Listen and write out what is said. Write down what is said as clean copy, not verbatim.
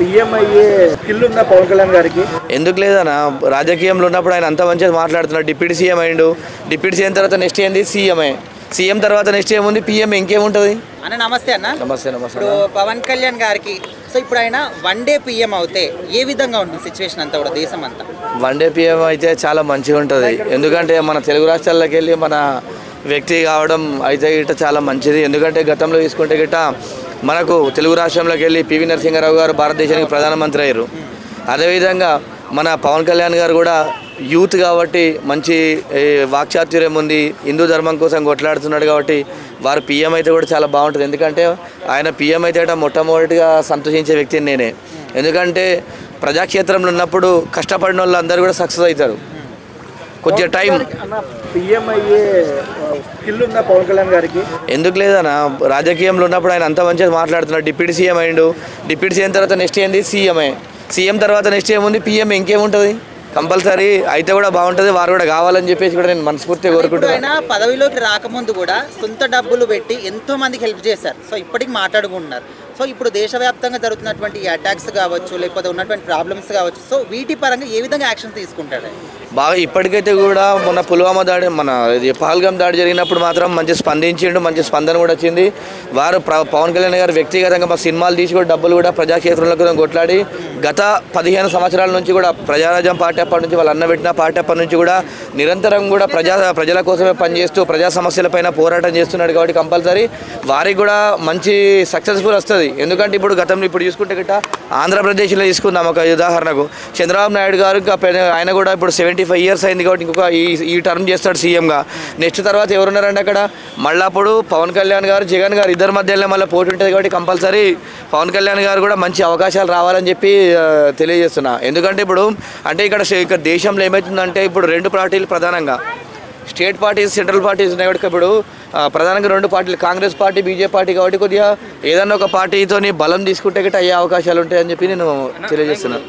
PM అయ్యే skill ఉందా పవన్ కళ్యాణ్ గారికి? ఎందుకు లేదన్నా, రాజకీయంలో ఉన్నప్పుడు ఆయన అంత మంచిగా మాట్లాడుతున్నాడు. డిప్యూటీ సీఎం అయ్యిండు. డిప్యూటీ సీఎం తర్వాత నెక్స్ట్ ఏంది సీఎంఏ. సీఎం తర్వాత నెక్స్ట్ ఏముంది పిఎం, ఇంకేముంటుంది అన్న? నమస్తే అన్న. నమస్తే. నమస్తే. ఇప్పుడు పవన్ కళ్యాణ్ గారికి సో ఇప్పుడు ఆయన వన్ డే పిఎం అవుతే ఏ విధంగా ఉంటుంది సిచ్యువేషన్ అంతా కూడా దేశం అంతా? వన్ డే పిఎం అయితే చాలా మంచిగా ఉంటుంది. ఎందుకంటే మన తెలుగు రాష్ట్రాల్లోకి వెళ్ళి మన వ్యక్తి కావడం అయితే గిట్ట చాలా మంచిది. ఎందుకంటే గతంలో తీసుకుంటే గిట్ట మనకు తెలుగు రాష్ట్రంలోకి వెళ్ళి పివి నరసింహారావు గారు భారతదేశానికి ప్రధానమంత్రి అయ్యారు. అదేవిధంగా మన పవన్ కళ్యాణ్ గారు కూడా యూత్ కాబట్టి మంచి వాక్చాతుర్యం ఉంది, హిందూ ధర్మం కోసం కొట్లాడుతున్నాడు కాబట్టి వారు పిఎం అయితే కూడా చాలా బాగుంటుంది. ఎందుకంటే ఆయన పిఎం అయితే మొట్టమొదటిగా సంతోషించే వ్యక్తిని నేనే. ఎందుకంటే ప్రజాక్షేత్రంలో ఉన్నప్పుడు కష్టపడిన వాళ్ళు అందరూ కూడా సక్సెస్ అవుతారు. కొంచెం టైం. పిఎం అయ్యే స్కిల్ ఉందా పవన్ కళ్యాణ్ గారికి? ఎందుకు లేదన్నా, రాజకీయంలో ఉన్నప్పుడు ఆయన అంత మంచిగా మాట్లాడుతున్నాడు. డిప్యూటీ సీఎం అయ్యిండు. డిప్యూటీ సీఎం తర్వాత నెక్స్ట్ ఏంది సీఎంఏ. సీఎం తర్వాత నెక్స్ట్ ఏముంది పిఎం, ఇంకేముంటుంది. కంపల్సరీ అయితే కూడా బాగుంటుంది. వారు కూడా కావాలని చెప్పేసి కూడా నేను మనస్ఫూర్తిగా కోరుకుంటున్నాను. ఆయన పదవిలోకి రాకముందు కూడా సొంత డబ్బులు పెట్టి ఎంతో మందికి హెల్ప్ చేశారు. సో ఇప్పటికి మాట్లాడుకుంటున్నారు. సో ఇప్పుడు దేశవ్యాప్తంగా జరుగుతున్నటువంటి ఈ అటాక్స్ కావచ్చు, లేకపోతే ఉన్నటువంటి ప్రాబ్లమ్స్ కావచ్చు, సో వీటి పరంగా ఏ విధంగా యాక్షన్ తీసుకుంటాడు? బాగా ఇప్పటికైతే కూడా మొన్న పుల్వామా దాడి, మన పహల్గామ్ దాడి జరిగినప్పుడు మాత్రం మంచి స్పందించిండు. మంచి స్పందన కూడా వచ్చింది. వారు పవన్ కళ్యాణ్ గారు వ్యక్తిగతంగా మా సినిమాలు తీసి కూడా డబ్బులు కూడా ప్రజాక్షేత్రంలో కూడా కొట్లాడి గత 15 సంవత్సరాల నుంచి కూడా ప్రజారాజ్యం పార్టీ అప్పటి నుంచి వాళ్ళు అన్నబెట్టిన పార్టీ అప్పటి నుంచి కూడా నిరంతరం కూడా ప్రజల కోసమే పనిచేస్తూ ప్రజా సమస్యలపైన పోరాటం చేస్తున్నాడు. కాబట్టి కంపల్సరీ వారికి కూడా మంచి సక్సెస్ఫుల్ వస్తుంది. ఎందుకంటే ఇప్పుడు గతంలో ఇప్పుడు చూసుకుంటే గిట్ట ఆంధ్రప్రదేశ్లో తీసుకుందాం ఒక ఉదాహరణకు, చంద్రబాబు నాయుడు గారు ఆయన కూడా ఇప్పుడు 75 ఇయర్స్ అయింది కాబట్టి ఇంకొక ఈ టర్మ్ చేస్తాడు సీఎంగా. నెక్స్ట్ తర్వాత ఎవరున్నారండి అక్కడ? మళ్ళీ అప్పుడు పవన్ కళ్యాణ్ గారు, జగన్ గారు ఇద్దరి మధ్యలో మళ్ళీ పోటీ ఉంటుంది. కాబట్టి కంపల్సరీ పవన్ కళ్యాణ్ గారు కూడా మంచి అవకాశాలు రావాలని చెప్పి తెలియజేస్తున్నా. ఎందుకంటే ఇప్పుడు అంటే ఇక్కడ దేశంలో ఏమవుతుందంటే ఇప్పుడు 2 పార్టీలు ప్రధానంగా స్టేట్ పార్టీస్, సెంట్రల్ పార్టీస్ ఉన్నాయి. కాబట్టి ఇప్పుడు ప్రధానంగా 2 పార్టీలు, కాంగ్రెస్ పార్టీ, బీజేపీ పార్టీ. కాబట్టి కొద్దిగా ఏదన్నా ఒక పార్టీతో బలం తీసుకుంటే గిట్ట అయ్యే అవకాశాలు ఉంటాయని చెప్పి నేను తెలియజేస్తున్నాను.